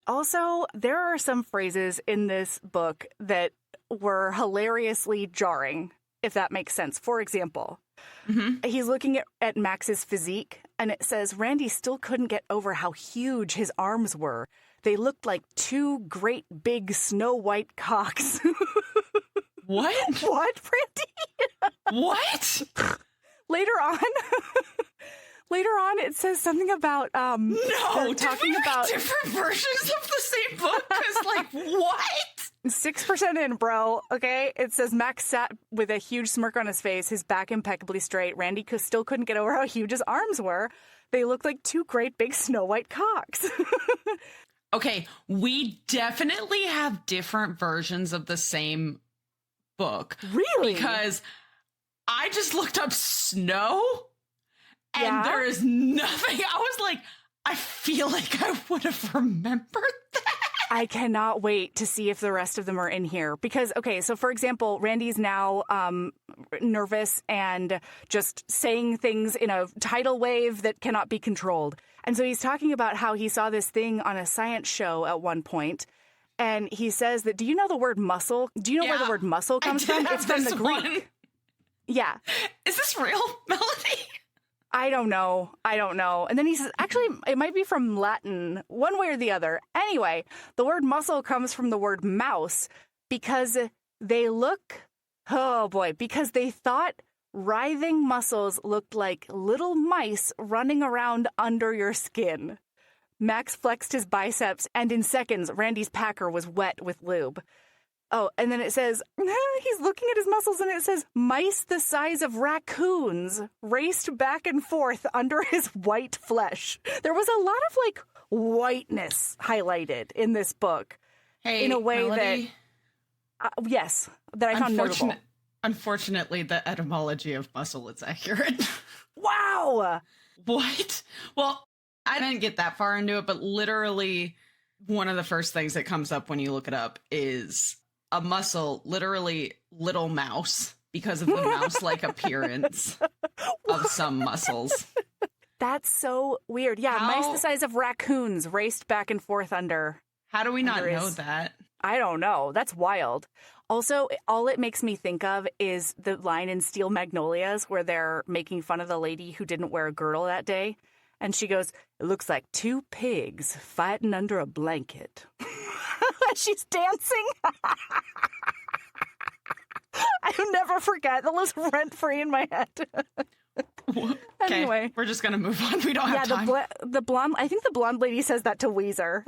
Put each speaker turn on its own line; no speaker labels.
Also, there are some phrases in this book that were hilariously jarring, if that makes sense. For example, he's looking at Max's physique, and it says, Randy still couldn't get over how huge his arms were. They looked like two great big snow white cocks.
What?
What, Brandy?
What?
Later on, it says something about
No,
talking about
different versions of the same book. Because, like, what?
6% in, bro. Okay, it says Max sat with a huge smirk on his face, his back impeccably straight. Randy still couldn't get over how huge his arms were. They looked like two great big snow white cocks.
Okay, we definitely have different versions of the same book.
Really?
Because I just looked up snow, and
Yeah?
there is nothing. I was like, I feel like I would have remembered that.
I cannot wait to see if the rest of them are in here. Because, okay, so for example, Randy's now nervous and just saying things in a tidal wave that cannot be controlled. And so he's talking about how he saw this thing on a science show at one point, and he says that, do you know the word muscle? Do you know where the word muscle comes from? It's from the Greek.
One.
Yeah.
Is this real, Melody?
I don't know. And then he says, actually, it might be from Latin, one way or the other. Anyway, the word muscle comes from the word mouse because they thought writhing muscles looked like little mice running around under your skin. Max flexed his biceps, and in seconds, Randy's packer was wet with lube. Oh, and then it says, he's looking at his muscles, and it says, mice the size of raccoons raced back and forth under his white flesh. There was a lot of, like, whiteness highlighted in this book.
Hey,
in a way
Melody,
that I found notable.
Unfortunately, the etymology of muscle is accurate.
Wow!
What? Well, I didn't get that far into it, but literally one of the first things that comes up when you look it up is a muscle, literally little mouse, because of the mouse-like appearance of some muscles.
That's so weird. Yeah, mice the size of raccoons raced back and forth under.
How do we not know that?
I don't know. That's wild. Also, all it makes me think of is the line in Steel Magnolias where they're making fun of the lady who didn't wear a girdle that day. And she goes, it looks like two pigs fighting under a blanket. She's dancing. I'll never forget. That lives rent-free in my head.
Okay,
anyway,
we're just going to move on. We don't have time.
The blonde, I think the blonde lady says that to Weezer.